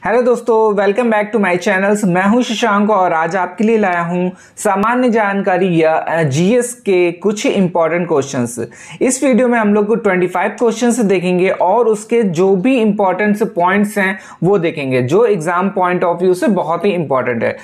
Hello दोस्तों, welcome back to my channels. मैं हूं शशांक और आज आपके लिए लाया हूं सामान्य जानकारी या जीएस के कुछ इंपॉर्टेंट क्वेश्चंस। इस वीडियो में हम लोग को 25 क्वेश्चंस देखेंगे और उसके जो भी इंपॉर्टेंट पॉइंट्स हैं वो देखेंगे जो एग्जाम पॉइंट ऑफ व्यू से बहुत ही इंपॉर्टेंट है।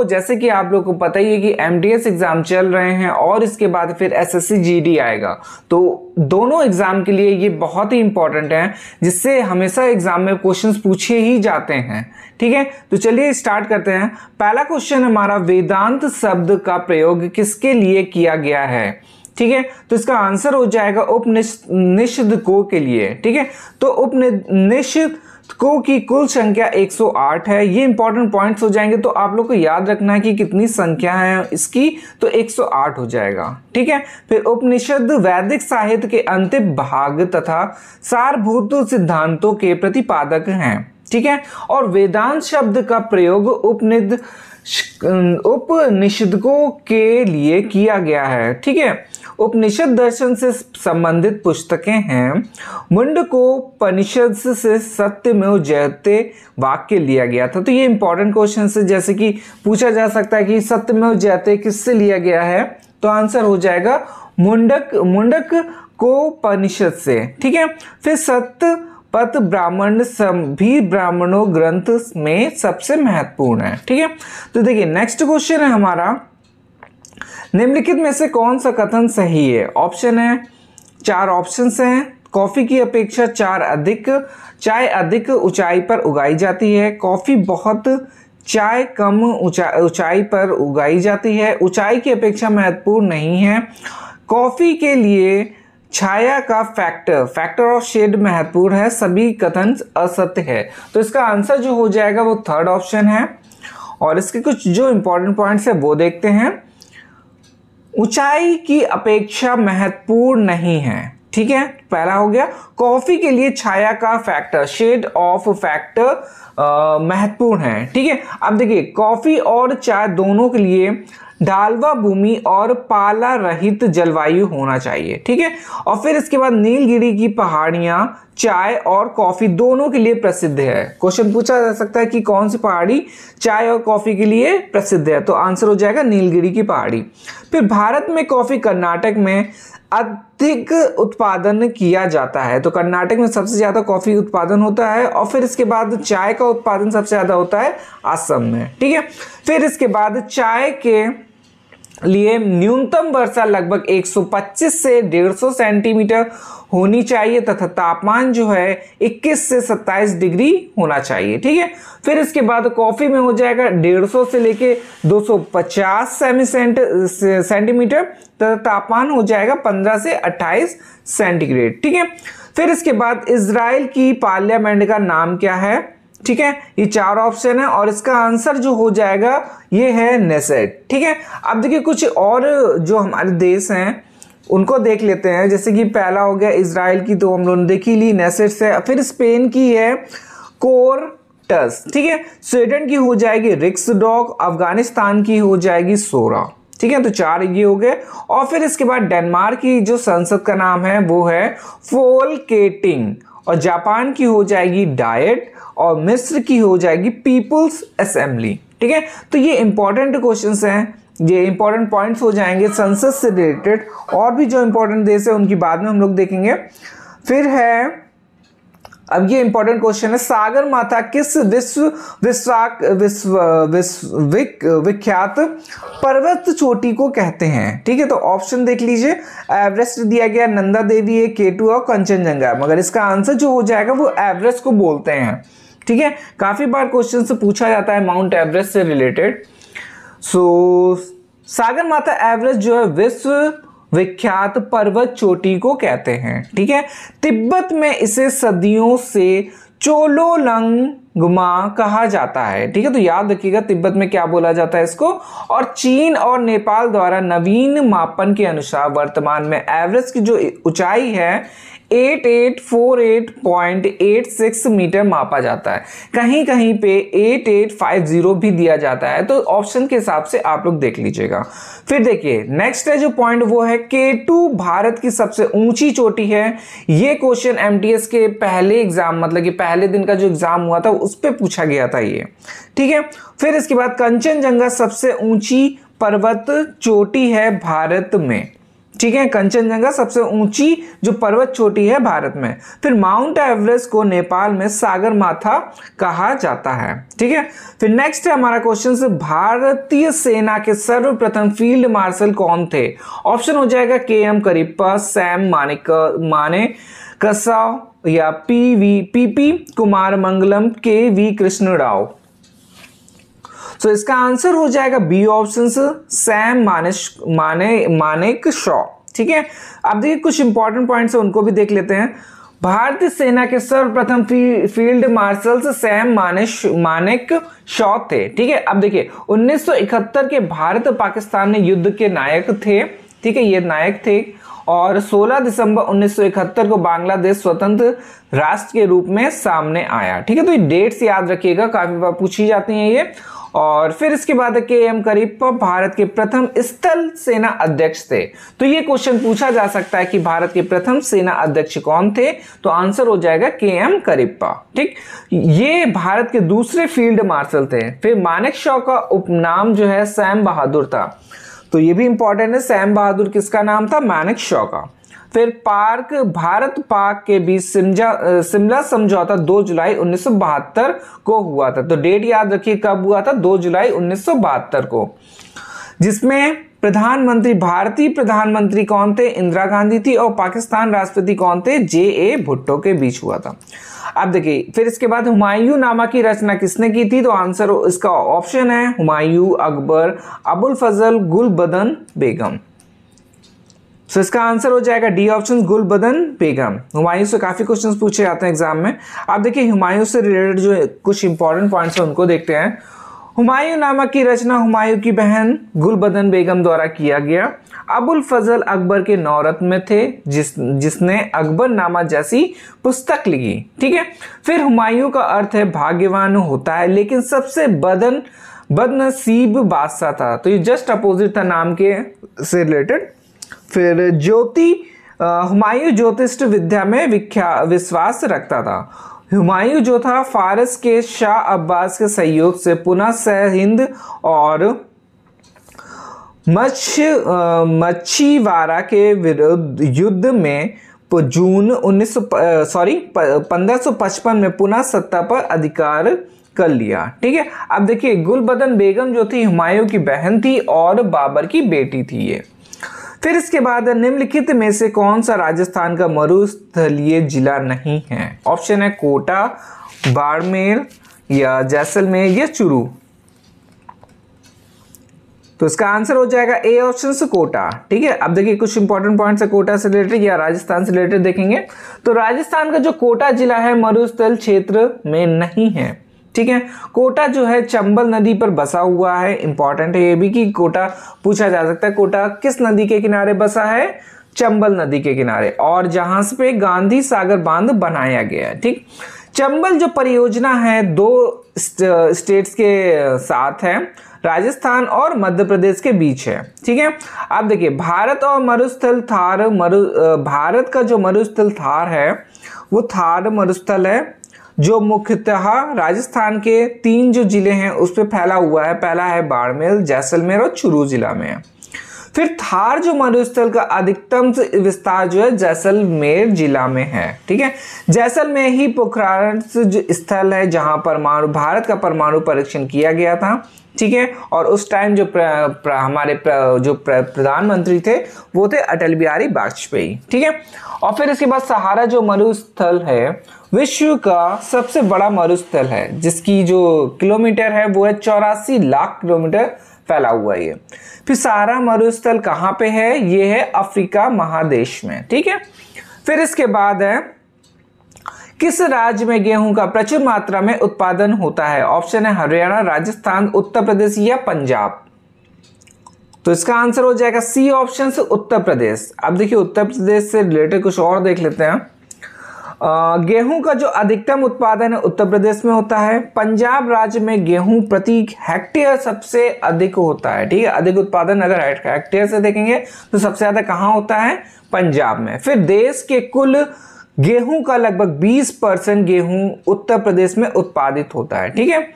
जैसे कि आप लोग को पता ही है कि एमटीएस एग्जाम चल रहे हैं और इसके बाद फिर एसएससी जीडी आएगा, तो दोनों एग्जाम के लिए ये बहुत ही इंपॉर्टेंट है जिससे हमेशा एग्जाम में क्वेश्चंस पूछे ही जाते हैं। ठीक है, तो चलिए स्टार्ट करते हैं। पहला क्वेश्चन हमारा, वेदांत शब्द का प्रयोग किसके लिए किया गया है? ठीक है, तो इसका आंसर हो जाएगा उपनिषदों के लिए। ठीक है, तो उपनिषदों की कुल संख्या 108 है। ये इंपॉर्टेंट पॉइंट्स हो जाएंगे, तो आप लोग को याद रखना है कि कितनी संख्या है इसकी, तो 108 हो जाएगा। ठीक है, फिर उपनिषद वैदिक साहित्य के अंतिम भाग तथा सारभूत सिद्धांतों के प्रतिपादक हैं। ठीक है, और वेदांत शब्द का प्रयोग उपनिषदों के लिए किया गया है। ठीक है, उपनिषद दर्शन से संबंधित पुस्तकें हैं। मुंडकोपनिषद से सत्यमेव जयते वाक्य लिया गया था। तो ये इंपॉर्टेंट क्वेश्चन है, जैसे कि पूछा जा सकता है कि सत्यमेव जयते किससे लिया गया है, तो आंसर हो जाएगा मुंडकोपनिषद से। ठीक है, फिर सत्यपथ ब्राह्मण सभी ब्राह्मणों ग्रंथ में सबसे महत्वपूर्ण है। ठीक है, तो देखिए नेक्स्ट क्वेश्चन है हमारा, निम्नलिखित में से कौन सा कथन सही है? ऑप्शन है, 4 ऑप्शंस हैं। कॉफी की अपेक्षा चाय अधिक ऊंचाई पर उगाई जाती है। कॉफी बहुत, चाय कम ऊंचाई पर उगाई जाती है। ऊंचाई की अपेक्षा महत्वपूर्ण नहीं है। कॉफी के लिए छाया का फैक्टर ऑफ शेड महत्वपूर्ण है। सभी कथन असत्य है। तो इसका आंसर जो हो जाएगा वो 3rd ऑप्शन है। और इसके कुछ जो इंपॉर्टेंट पॉइंट्स है वो देखते हैं। ऊंचाई की अपेक्षा महत्वपूर्ण नहीं है। ठीक है, पहला हो गया। कॉफी के लिए छाया का फैक्टर, शेड ऑफ फैक्टर महत्वपूर्ण है। ठीक है, अब देखिए कॉफी और चाय दोनों के लिए ढालवा भूमि और पाला रहित जलवायु होना चाहिए। ठीक है, और फिर इसके बाद नीलगिरी की पहाड़ियां चाय और कॉफी दोनों के लिए प्रसिद्ध है। क्वेश्चन पूछा जा सकता है कि कौन सी पहाड़ी चाय और कॉफी के लिए प्रसिद्ध है, तो आंसर हो जाएगा नीलगिरी की पहाड़ी। फिर भारत में कॉफी कर्नाटक में अधिक उत्पादन किया जाता है। तो कर्नाटक में सबसे ज्यादा कॉफी उत्पादन होता है। और फिर इसके बाद चाय का उत्पादन सबसे ज्यादा होता है असम में। ठीक है, फिर इसके बाद चाय के लिए न्यूनतम वर्षा लगभग 125 से 150 सेंटीमीटर होनी चाहिए तथा तापमान जो है 21 से 27 डिग्री होना चाहिए। ठीक है, फिर इसके बाद कॉफी में हो जाएगा 150 से लेके 250 सेंटीमीटर तथा तापमान हो जाएगा 15 से 28 सेंटीग्रेड। ठीक है, फिर इसके बाद इजराइल की पार्लियामेंट का नाम क्या है? ठीक है, ये 4 ऑप्शन है और इसका आंसर जो हो जाएगा ये है नेसेट। ठीक है, अब देखिए कुछ और जो हमारे देश हैं उनको देख लेते हैं। जैसे कि पहला हो गया इजराइल की, तो हम लोगों ने देखी ली, नेसेट से। फिर स्पेन की है कोर्टस। ठीक है, स्वीडन की हो जाएगी रिक्सडॉग, अफगानिस्तान की हो जाएगी सोरा। ठीक है, तो 4 ये हो गए। और फिर इसके बाद डेनमार्क की जो संसद का नाम है वो है फोल्केटिंग, और जापान की हो जाएगी डाइट, और मिस्र की हो जाएगी पीपुल्स असेंबली। ठीक है, तो ये इंपॉर्टेंट क्वेश्चंस हैं, ये इंपॉर्टेंट पॉइंट्स हो जाएंगे संसद से रिलेटेड। और भी जो इंपॉर्टेंट देश है उनकी बाद में हम लोग देखेंगे। फिर है, अब ये इंपॉर्टेंट क्वेश्चन है, सागर माता किस विख्यात पर्वत चोटी को कहते हैं? ठीक है, तो ऑप्शन देख लीजिए। एवरेस्ट दिया गया, नंदा देवी है, केटू और कंचनजंगा, मगर इसका आंसर जो हो जाएगा वो एवरेस्ट को बोलते हैं। ठीक है, काफी बार क्वेश्चन से पूछा जाता है माउंट एवरेस्ट से रिलेटेड। सागर माता एवरेस्ट जो है विश्व विख्यात पर्वत चोटी को कहते हैं। ठीक है, तिब्बत में इसे सदियों से चोलोलंगमा कहा जाता है। ठीक है, तो याद रखिएगा तिब्बत में क्या बोला जाता है इसको। और चीन और नेपाल द्वारा नवीन मापन के अनुसार वर्तमान में एवरेस्ट की जो ऊंचाई है 8848.86 मीटर मापा जाता है। कहीं कहीं पे 8850 भी दिया जाता है, तो ऑप्शन के हिसाब से आप लोग देख लीजिएगा। फिर देखिए नेक्स्ट है जो पॉइंट वो है K2 भारत की सबसे ऊंची चोटी है। ये क्वेश्चन एमटीएस के पहले एग्जाम मतलब कि पहले दिन का जो एग्जाम हुआ था उस पर पूछा गया था ये, ठीक है। फिर इसके बाद कंचनजंगा सबसे ऊंची पर्वत चोटी है भारत में, ठीक है। कंचनजंगा सबसे ऊंची जो पर्वत चोटी है भारत में। फिर माउंट एवरेस्ट को नेपाल में सागर माथा कहा जाता है, ठीक है। फिर नेक्स्ट है हमारा क्वेश्चन से, भारतीय सेना के सर्वप्रथम फील्ड मार्शल कौन थे? ऑप्शन हो जाएगा KM करिप्पा, सैम मानेकशॉ या PP कुमार मंगलम, KV कृष्ण राव। तो इसका आंसर हो जाएगा बी ऑप्शन, सैम मानेकशॉ, ठीक है। अब देखिए कुछ इंपॉर्टेंट पॉइंट्स है उनको भी देख लेते हैं। भारतीय सेना के सर्वप्रथम फील्ड मार्शल सैम मानेकशॉ थे, ठीक है। अब देखिए 1971 के भारत पाकिस्तान युद्ध के नायक थे, ठीक है, ये नायक थे। और 16 दिसंबर 1971 को बांग्लादेश स्वतंत्र राष्ट्र के रूप में सामने आया, ठीक है। तो ये डेट्स याद रखिएगा, काफी बार पूछी जाती हैं ये। और फिर इसके बाद KM करिप्पा भारत के प्रथम स्थल सेना अध्यक्ष थे। तो ये क्वेश्चन पूछा जा सकता है कि भारत के प्रथम सेना अध्यक्ष कौन थे? तो आंसर हो जाएगा KM करिप्पा, ठीक। ये भारत के दूसरे फील्ड मार्शल थे। फिर मानेकशॉ का उपनाम जो है सैम बहादुर था, तो ये भी इंपॉर्टेंट है। सैम बहादुर किसका नाम था? मानेकशॉ का। फिर भारत पाक के बीच शिमला समझौता 2 जुलाई 1972 को हुआ था। तो डेट याद रखिए कब हुआ था, 2 जुलाई 1972 को, जिसमें भारतीय प्रधानमंत्री कौन थे? इंदिरा गांधी थी। और पाकिस्तान राष्ट्रपति कौन थे? JA भुट्टो के बीच हुआ था। अब देखिए फिर इसके बाद हुमायूं नामा की रचना किसने की थी? तो आंसर इसका ऑप्शन है हुमायूं, अकबर, अबुल फजल, गुलबदन बेगम। तो इसका आंसर हो जाएगा डी ऑप्शन, गुलबदन बेगम। हुमायूं से काफी क्वेश्चंस पूछे जाते हैं एग्जाम में। आप देखिए हुमायूं से रिलेटेड जो कुछ इंपॉर्टेंट पॉइंट्स हैं उनको देखते हैं। हुमायूं नामा की रचना हुमायूं की बहन गुलबदन बेगम द्वारा किया गया। अबुल फजल अकबर के नौरत में थे, जिसने अकबर नामा जैसी पुस्तक लिखी, ठीक है। फिर हुमायूं का अर्थ है भाग्यवान होता है, लेकिन सबसे बदनसीब बादशाह था। तो ये जस्ट अपोजिट था नाम के से रिलेटेड। फिर हुमायूं ज्योतिष विद्या में विश्वास रखता था। हुमायूं जो था फारस के शाह अब्बास के सहयोग से पुनः हिंद और मच्छीवाड़ा के विरुद्ध युद्ध में जून 1555 में पुनः सत्ता पर अधिकार कर लिया, ठीक है। अब देखिए गुलबदन बेगम जो थी हुमायूं की बहन थी और बाबर की बेटी थी ये। फिर इसके बाद निम्नलिखित में से कौन सा राजस्थान का मरुस्थलीय जिला नहीं है? ऑप्शन है कोटा, बाड़मेर या जैसलमेर या चुरू। तो इसका आंसर हो जाएगा ए ऑप्शन से कोटा, ठीक है। अब देखिए कुछ इंपॉर्टेंट पॉइंट्स है कोटा से रिलेटेड या राजस्थान से रिलेटेड देखेंगे। तो राजस्थान का जो कोटा जिला है मरुस्थल क्षेत्र में नहीं है, ठीक है। कोटा जो है चंबल नदी पर बसा हुआ है। इंपॉर्टेंट है ये भी कि कोटा पूछा जा सकता है। कोटा किस नदी के किनारे बसा है? चंबल नदी के किनारे, और जहां पे गांधी सागर बांध बनाया गया है, ठीक। चंबल जो परियोजना है 2 स्टेट्स के साथ है, राजस्थान और मध्य प्रदेश के बीच है, ठीक है। अब देखिए भारत और मरुस्थल थार भारत का जो मरुस्थल थार है वो थार मरुस्थल है, जो मुख्यतः राजस्थान के 3 जो जिले हैं उस पर फैला हुआ है। पहला है बाड़मेर, जैसलमेर और चुरू जिला में है। फिर थार जो मरुस्थल का अधिकतम विस्तार जो है जैसलमेर जिला में है, ठीक है। जैसलमेर ही पोखरण जो स्थल है जहां भारत का परमाणु परीक्षण किया गया था, ठीक है। और उस टाइम जो हमारे जो प्रधानमंत्री थे वो थे अटल बिहारी वाजपेयी, ठीक है। और फिर इसके बाद सहारा जो मरुस्थल है विश्व का सबसे बड़ा मरुस्थल है, जिसकी जो किलोमीटर है वो है 84 लाख किलोमीटर फैला हुआ है। फिर सहारा मरुस्थल कहाँ पे है? ये है अफ्रीका महादेश में, ठीक है। फिर इसके बाद है किस राज्य में गेहूं का प्रचुर मात्रा में उत्पादन होता है? ऑप्शन है हरियाणा, राजस्थान, उत्तर प्रदेश या पंजाब। तो इसका आंसर हो जाएगा सी ऑप्शन से उत्तर प्रदेश। अब देखिए उत्तर प्रदेश से रिलेटेड कुछ और देख लेते हैं। गेहूं का जो अधिकतम उत्पादन है उत्तर प्रदेश में होता है। पंजाब राज्य में गेहूं प्रति हेक्टेयर सबसे अधिक होता है, ठीक है। अधिक उत्पादन अगर हेक्टेयर से देखेंगे तो सबसे ज्यादा कहां होता है? पंजाब में। फिर देश के कुल गेहूं का लगभग 20% गेहूं उत्तर प्रदेश में उत्पादित होता है, ठीक है।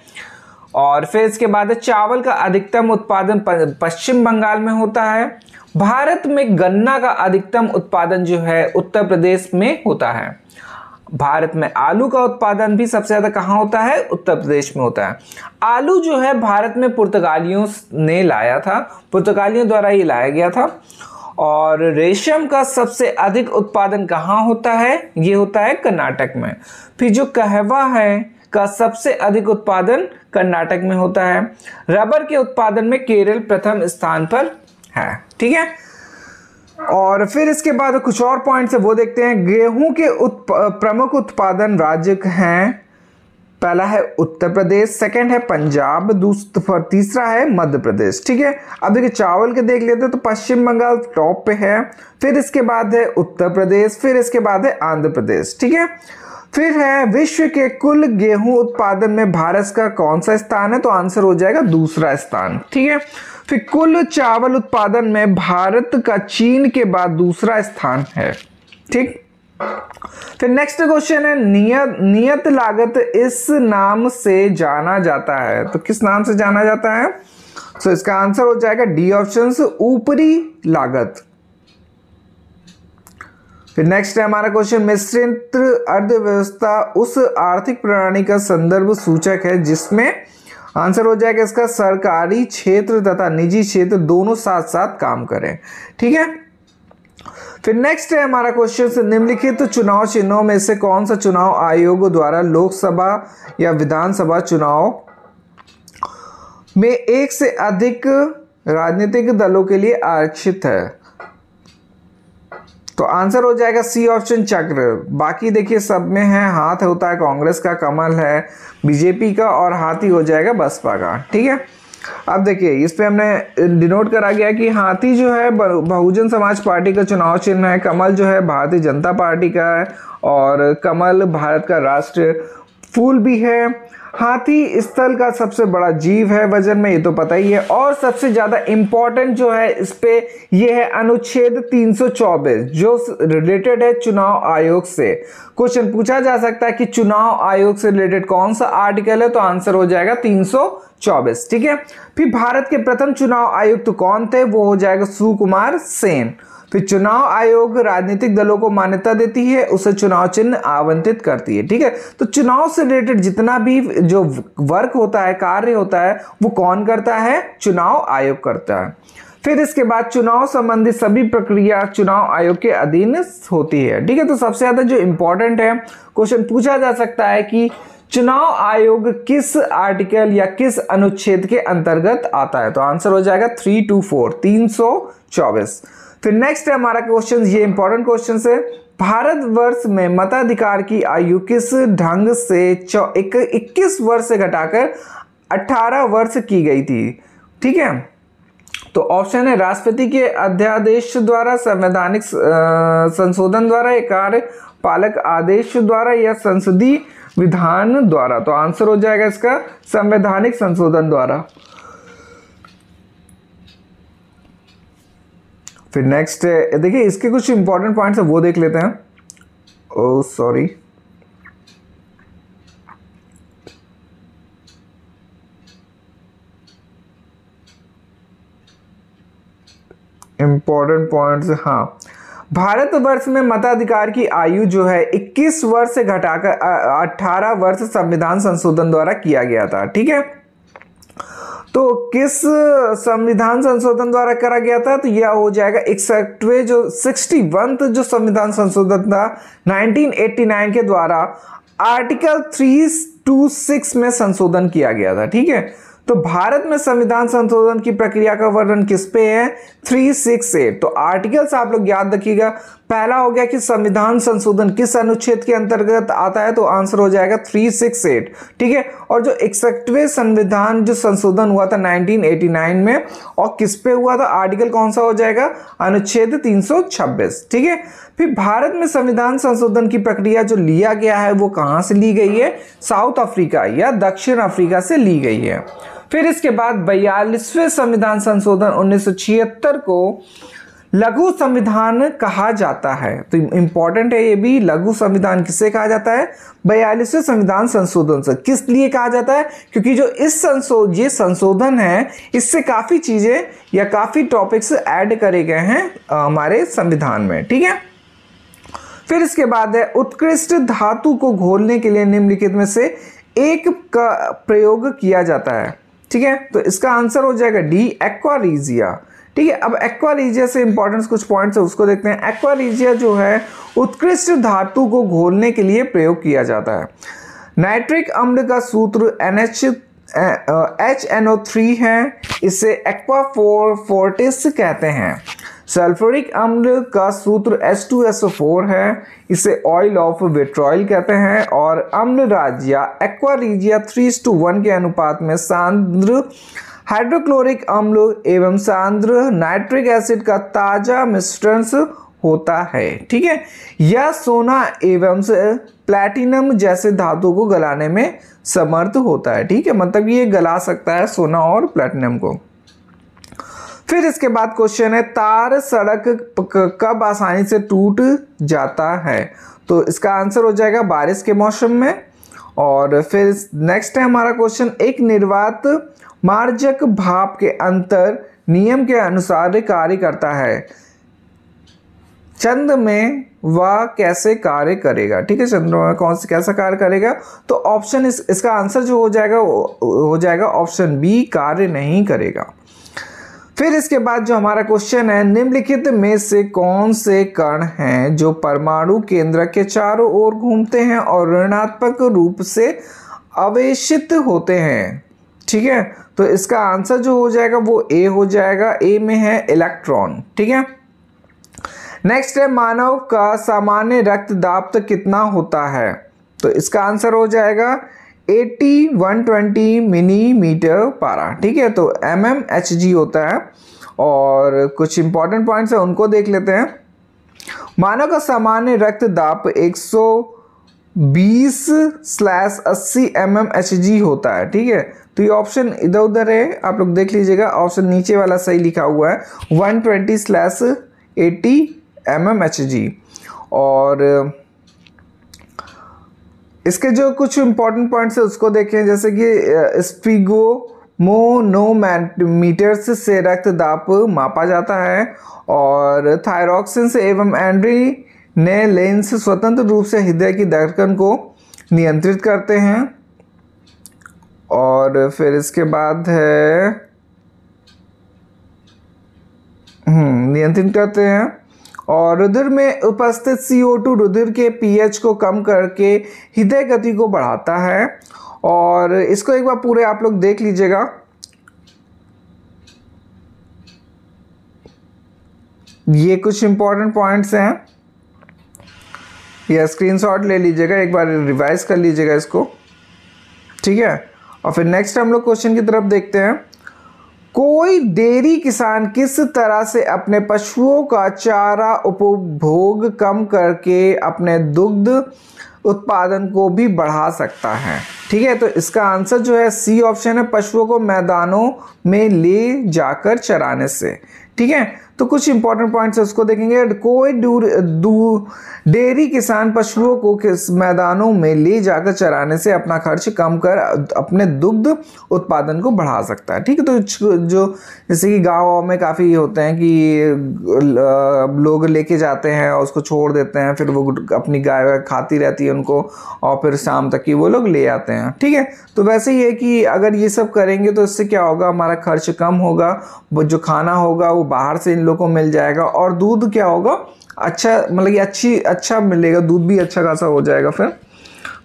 और फिर इसके बाद चावल का अधिकतम उत्पादन पश्चिम बंगाल में होता है। भारत में गन्ना का अधिकतम उत्पादन जो है उत्तर प्रदेश में होता है। भारत में आलू का उत्पादन भी सबसे ज्यादा कहाँ होता है? उत्तर प्रदेश में होता है। आलू जो है भारत में पुर्तगालियों ने लाया था, पुर्तगालियों द्वारा ये लाया गया था। और रेशम का सबसे अधिक उत्पादन कहाँ होता है? ये होता है कर्नाटक में। फिर जो कहवा है का सबसे अधिक उत्पादन कर्नाटक में होता है। रबर के उत्पादन में केरल प्रथम स्थान पर है, ठीक है। और फिर इसके बाद कुछ और पॉइंट्स है वो देखते हैं। गेहूं के प्रमुख उत्पादन राज्य हैं, पहला है उत्तर प्रदेश, सेकंड है पंजाब, तीसरा है मध्य प्रदेश, ठीक है। अब देखिए चावल के देख लेते हैं तो पश्चिम बंगाल टॉप पे है, फिर इसके बाद है उत्तर प्रदेश, फिर इसके बाद है आंध्र प्रदेश, ठीक है। फिर है विश्व के कुल गेहूं उत्पादन में भारत का कौन सा स्थान है? तो आंसर हो जाएगा दूसरा स्थान, ठीक है। फिर कुल चावल उत्पादन में भारत का चीन के बाद दूसरा स्थान है, ठीक। फिर नेक्स्ट क्वेश्चन है नियत लागत इस नाम से जाना जाता है, तो किस नाम से जाना जाता है? तो इसका आंसर हो जाएगा डी ऑप्शन, ऊपरी लागत। फिर नेक्स्ट है हमारा क्वेश्चन, मिश्रित अर्थव्यवस्था उस आर्थिक प्रणाली का संदर्भ सूचक है जिसमें, आंसर हो जाएगा इसका सरकारी क्षेत्र तथा निजी क्षेत्र दोनों साथ साथ काम करें, ठीक है। फिर नेक्स्ट है हमारा क्वेश्चन, निम्नलिखित चुनाव चिन्हों में से कौन सा चुनाव आयोग द्वारा लोकसभा या विधानसभा चुनाव में एक से अधिक राजनीतिक दलों के लिए आरक्षित है? तो आंसर हो जाएगा सी ऑप्शन चक्र। बाकी देखिए सब में है, हाथ होता है कांग्रेस का, कमल है बीजेपी का और हाथी हो जाएगा बसपा का, ठीक है। अब देखिए इस पे हमने डिनोट करा गया कि हाथी जो है बहुजन समाज पार्टी का चुनाव चिन्ह है, कमल जो है भारतीय जनता पार्टी का है और कमल भारत का राष्ट्र फूल भी है। हाथी स्थल का सबसे बड़ा जीव है वजन में, ये तो पता ही है। और सबसे ज्यादा इंपॉर्टेंट जो है इस पे ये है अनुच्छेद 324 जो रिलेटेड है चुनाव आयोग से। क्वेश्चन पूछा जा सकता है कि चुनाव आयोग से रिलेटेड कौन सा आर्टिकल है, तो आंसर हो जाएगा 324, ठीक है। फिर भारत के प्रथम चुनाव आयुक्त कौन थे? वो हो जाएगा सुकुमार सेन। फिर चुनाव आयोग राजनीतिक दलों को मान्यता देती है, उसे चुनाव चिन्ह आवंटित करती है, ठीक है। तो चुनाव से रिलेटेड जितना भी जो वर्क होता है, कार्य होता है, वो कौन करता है? चुनाव आयोग करता है। फिर इसके बाद चुनाव संबंधी सभी प्रक्रिया चुनाव आयोग के अधीन होती है, ठीक है। तो सबसे ज्यादा जो इंपॉर्टेंट है, क्वेश्चन पूछा जा सकता है कि चुनाव आयोग किस आर्टिकल या किस अनुच्छेद के अंतर्गत आता है? तो आंसर हो जाएगा 324। फिर नेक्स्ट है हमारा क्वेश्चन, ये इंपॉर्टेंट क्वेश्चन है। भारतवर्ष में मताधिकार की आयु किस ढंग से 21 वर्ष से घटाकर 18 वर्ष की गई थी, ठीक है। तो ऑप्शन है राष्ट्रपति के अध्यादेश द्वारा, संवैधानिक संशोधन द्वारा, कार्यपालक आदेश द्वारा या संसदीय विधान द्वारा। तो आंसर हो जाएगा इसका संवैधानिक संशोधन द्वारा। फिर नेक्स्ट देखिए इसके कुछ इंपॉर्टेंट पॉइंट्स है वो देख लेते हैं। ओह सॉरी, इंपॉर्टेंट पॉइंट्स, हाँ। भारतवर्ष में मताधिकार की आयु जो है 21 वर्ष से घटाकर 18 वर्ष संविधान संशोधन द्वारा किया गया था, ठीक है। तो किस संविधान संशोधन द्वारा करा गया था? तो यह हो जाएगा 61वें जो 61 जो संविधान संशोधन था 1989 के द्वारा आर्टिकल 326 में संशोधन किया गया था, ठीक है। तो भारत में संविधान संशोधन की प्रक्रिया का वर्णन किस पे है? 368। तो आर्टिकल्स आप लोग याद रखिएगा। पहला हो गया कि संविधान संशोधन किस अनुच्छेद के अंतर्गत आता है, तो आंसर हो जाएगा 368, ठीक है। और जो 61वें संविधान जो संशोधन हुआ था 1989 में, और किस पे हुआ था? आर्टिकल कौन सा हो जाएगा? अनुच्छेद 326, ठीक है। फिर भारत में संविधान संशोधन की प्रक्रिया जो लिया गया है वो कहां से ली गई है? साउथ अफ्रीका या दक्षिण अफ्रीका से ली गई है। फिर इसके बाद 42वें संविधान संशोधन 1976 को लघु संविधान कहा जाता है। तो इंपॉर्टेंट है ये भी, लघु संविधान किसे कहा जाता है? 42वें संविधान संशोधन से। किस लिए कहा जाता है? क्योंकि जो ये संशोधन है, इससे काफी चीजें या काफी टॉपिक्स ऐड करे गए हैं हमारे संविधान में। ठीक है, फिर इसके बाद है उत्कृष्ट धातु को घोलने के लिए निम्नलिखित में से एक का प्रयोग किया जाता है। ठीक है, तो इसका आंसर हो जाएगा डी, एक्वा रीजिया। ठीक है, अब एक्वा रीजिया से इंपॉर्टेंट कुछ पॉइंट्स है उसको देखते हैं। एक्वा रीजिया जो है उत्कृष्ट धातु को घोलने के लिए प्रयोग किया जाता है। नाइट्रिक अम्ल का सूत्र HNO3 है, इसे एक्वा फोर्टिस कहते हैं। सल्फ्यूरिक अम्ल का सूत्र H2SO4 है, इसे ऑयल ऑफ विट्रॉयल कहते हैं। और अम्ल राज या एक्वा रीजिया 3:1 के अनुपात में सांद्र हाइड्रोक्लोरिक अम्ल एवं सांद्र नाइट्रिक एसिड का ताजा मिश्रण होता है। ठीक है, यह सोना एवं प्लैटिनम जैसे धातु को गलाने में समर्थ होता है। ठीक है, मतलब ये गला सकता है सोना और प्लैटिनम को। फिर इसके बाद क्वेश्चन है तार सड़क कब आसानी से टूट जाता है? तो इसका आंसर हो जाएगा बारिश के मौसम में। और फिर नेक्स्ट है हमारा क्वेश्चन, एक निर्वात मार्जक भाप के अंतर नियम के अनुसार कार्य करता है, चंद्र में वह कैसे कार्य करेगा? ठीक है, चंद्रमा में कैसा कार्य करेगा? तो ऑप्शन इसका आंसर जो हो जाएगा ऑप्शन बी, कार्य नहीं करेगा। फिर इसके बाद जो हमारा क्वेश्चन है, निम्नलिखित में से कौन से कण हैं जो परमाणु केंद्र के चारों ओर घूमते हैं और ऋणात्मक रूप से आवेशित होते हैं? ठीक है, तो इसका आंसर जो हो जाएगा वो ए हो जाएगा। ए में है इलेक्ट्रॉन। ठीक है, नेक्स्ट है मानव का सामान्य रक्तदाब कितना होता है? तो इसका आंसर हो जाएगा 80-120 मिलीमीटर पारा। ठीक है, तो mmHg होता है। और कुछ इंपॉर्टेंट पॉइंट्स है उनको देख लेते हैं। मानव का सामान्य रक्तदाब 120/80 mmHg होता है। ठीक है, तो ये ऑप्शन इधर उधर है, आप लोग देख लीजिएगा। ऑप्शन नीचे वाला सही लिखा हुआ है 120/80 mmHg। और इसके जो कुछ इंपॉर्टेंट पॉइंट्स है उसको देखें, जैसे कि स्फिगोमोनोमीटर्स से रक्तदाब मापा जाता है। और थायरॉक्सिन एवं एड्रेनालिन स्वतंत्र रूप से हृदय की धड़कन को नियंत्रित करते हैं। और फिर इसके बाद है नियंत्रित करते हैं। और रुधिर में उपस्थित CO2 रुधिर के pH को कम करके हृदय गति को बढ़ाता है। और इसको एक बार पूरे आप लोग देख लीजिएगा। ये कुछ इंपॉर्टेंट पॉइंट्स हैं, या स्क्रीनशॉट ले लीजिएगा, एक बार रिवाइज कर लीजिएगा इसको। ठीक है, और फिर नेक्स्ट हम लोग क्वेश्चन की तरफ देखते हैं। कोई डेयरी किसान किस तरह से अपने पशुओं का चारा उपभोग कम करके अपने दुग्ध उत्पादन को भी बढ़ा सकता है? ठीक है, तो इसका आंसर जो है सी ऑप्शन है, पशुओं को मैदानों में ले जाकर चराने से। ठीक है, तो कुछ इंपॉर्टेंट पॉइंट्स है उसको देखेंगे। कोई डेयरी किसान पशुओं को किस मैदानों में ले जाकर चराने से अपना खर्च कम कर अपने दुग्ध उत्पादन को बढ़ा सकता है। ठीक है, तो जो जैसे कि गाँव में काफ़ी होते हैं कि लोग लेके जाते हैं और उसको छोड़ देते हैं, फिर वो अपनी गाय खाती रहती है उनको, और फिर शाम तक ही वो लोग ले आते हैं। ठीक है, तो वैसे ही है कि अगर ये सब करेंगे तो इससे क्या होगा, हमारा खर्च कम होगा, वो जो खाना होगा वो बाहर से इन लोगों को मिल जाएगा, और दूध क्या होगा, अच्छा, मतलब कि अच्छा मिलेगा, दूध भी अच्छा खासा हो जाएगा। फिर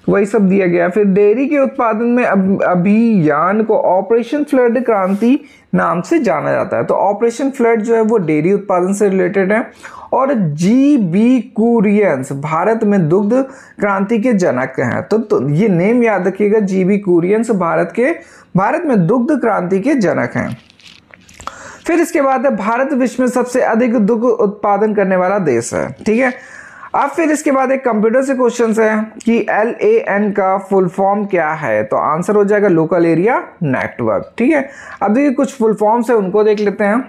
वही सब दिया गया। फिर डेयरी के उत्पादन में अभियान को ऑपरेशन फ्लड क्रांति नाम से जाना जाता है। तो ऑपरेशन फ्लड जो है वो डेयरी उत्पादन से रिलेटेड है। और GB कुरियंस भारत में दुग्ध क्रांति के जनक हैं। तो ये नेम याद रखिएगा, GB कुरियंस भारत में दुग्ध क्रांति के जनक हैं। फिर इसके बाद है भारत विश्व में सबसे अधिक दुग्ध उत्पादन करने वाला देश है। ठीक है, अब फिर इसके बाद एक कंप्यूटर से क्वेश्चन है कि LAN का फुल फॉर्म क्या है? तो आंसर हो जाएगा लोकल एरिया नेटवर्क। ठीक है, अब देखिए कुछ फुल फॉर्म्स है उनको देख लेते हैं।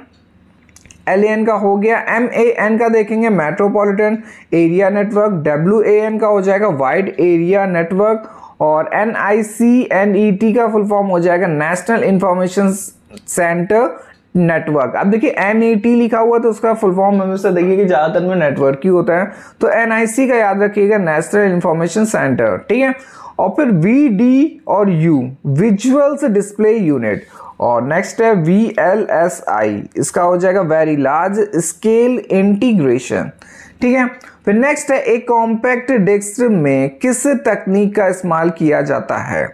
MAN का हो गया। MAN का देखेंगे मेट्रोपॉलिटन एरिया नेटवर्क। WAN का हो जाएगा वाइड एरिया नेटवर्क। और NICNET का फुल फॉर्म हो जाएगा नेशनल इंफॉर्मेशन सेंटर नेटवर्क। अब देखिए NET लिखा हुआ तो उसका फुल फॉर्म हमेशा देखिए कि ज़्यादातर में नेटवर्क ही होता है, तो NIC का याद रखिएगा नेशनल इंफॉर्मेशन सेंटर, ठीक है। और फिर VD और U विजुअल्स डिस्प्ले यूनिट। और नेक्स्ट है VLSI, इसका हो जाएगा वेरी लार्ज स्केल इंटीग्रेशन, ठीक है। फिर नेक्स्ट है एक कॉम्पैक्ट डिस्क में किस तकनीक का इस्तेमाल किया जाता है,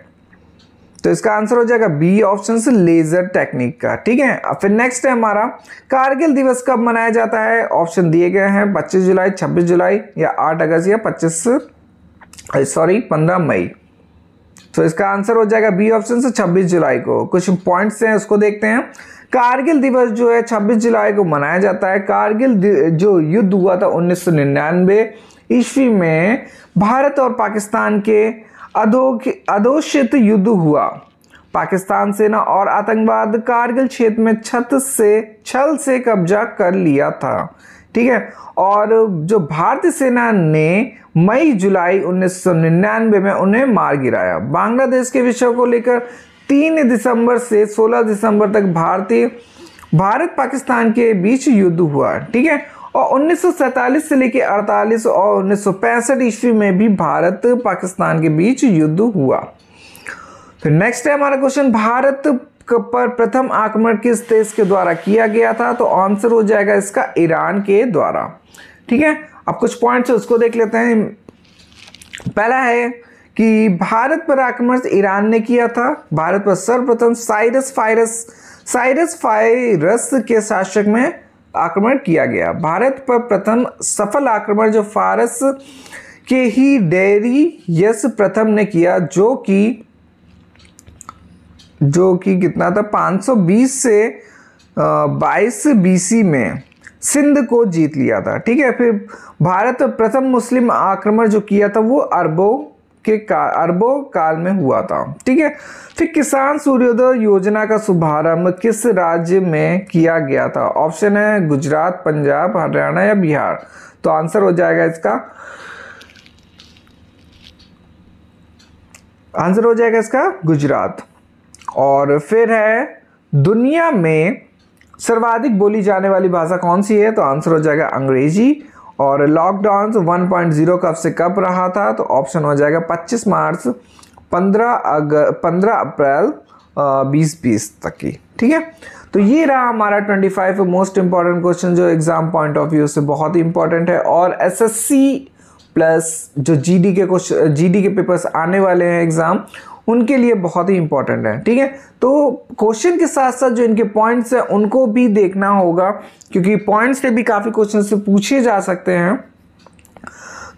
तो इसका आंसर हो जाएगा बी ऑप्शन से लेजर टेक्निक का, ठीक है। अब फिर नेक्स्ट है हमारा कारगिल दिवस कब मनाया जाता है, ऑप्शन दिए गए हैं 25 जुलाई, 26 जुलाई या 8 अगस्त या 15 मई। तो इसका आंसर हो जाएगा बी ऑप्शन से 26 जुलाई को। कुछ पॉइंट्स हैं उसको देखते हैं। कारगिल दिवस जो है 26 जुलाई को मनाया जाता है। कारगिल जो युद्ध हुआ था 1999 ईस्वी में भारत और पाकिस्तान के अघोषित युद्ध हुआ। पाकिस्तान सेना और आतंकवाद कारगिल क्षेत्र में छल से कब्जा कर लिया था, ठीक है। और जो भारतीय सेना ने मई जुलाई 1999 में उन्हें मार गिराया। बांग्लादेश के विषय को लेकर 3 दिसंबर से 16 दिसंबर तक भारत पाकिस्तान के बीच युद्ध हुआ, ठीक है। और 1947 से लेकर 48 और 1965 ईस्वी में भी भारत पाकिस्तान के बीच युद्ध हुआ। फिर नेक्स्ट है हमारा क्वेश्चन, भारत पर प्रथम आक्रमण किस देश के द्वारा किया गया था, तो आंसर हो जाएगा इसका ईरान के द्वारा, ठीक है। अब कुछ पॉइंट्स उसको देख लेते हैं। पहला है कि भारत पर आक्रमण ईरान ने किया था। भारत पर सर्वप्रथम साइरस फायरस के शासक में आक्रमण किया गया। भारत पर प्रथम सफल आक्रमण जो फारस के ही डेरियस प्रथम ने किया, जो कि कितना था 520 से 22 BC में सिंध को जीत लिया था, ठीक है। फिर भारत प्रथम मुस्लिम आक्रमण जो किया था वो अरबों काल में हुआ था, ठीक है। फिर किसान सूर्योदय योजना का शुभारंभ किस राज्य में किया गया था, ऑप्शन है गुजरात, पंजाब, हरियाणा या बिहार। तो आंसर हो जाएगा इसका गुजरात। और फिर है दुनिया में सर्वाधिक बोली जाने वाली भाषा कौन सी है, तो आंसर हो जाएगा अंग्रेजी। और लॉकडाउन 1.0 कब से कब रहा था, तो ऑप्शन हो जाएगा 25 मार्च 15 अप्रैल 2020 तक की, ठीक है। तो ये रहा हमारा 25 मोस्ट इंपॉर्टेंट क्वेश्चन जो एग्जाम पॉइंट ऑफ व्यू से बहुत ही इंपॉर्टेंट है। और SSC प्लस जो GD के पेपर्स आने वाले हैं एग्जाम, उनके लिए बहुत ही इंपॉर्टेंट है, ठीक है। तो क्वेश्चन के साथ साथ जो इनके पॉइंट्स हैं उनको भी देखना होगा, क्योंकि पॉइंट्स से भी काफ़ी क्वेश्चन से पूछे जा सकते हैं।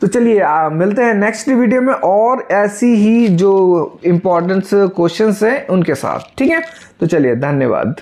तो चलिए मिलते हैं नेक्स्ट वीडियो में और ऐसी ही जो इम्पोर्टेंट क्वेश्चंस हैं उनके साथ, ठीक है। तो चलिए धन्यवाद।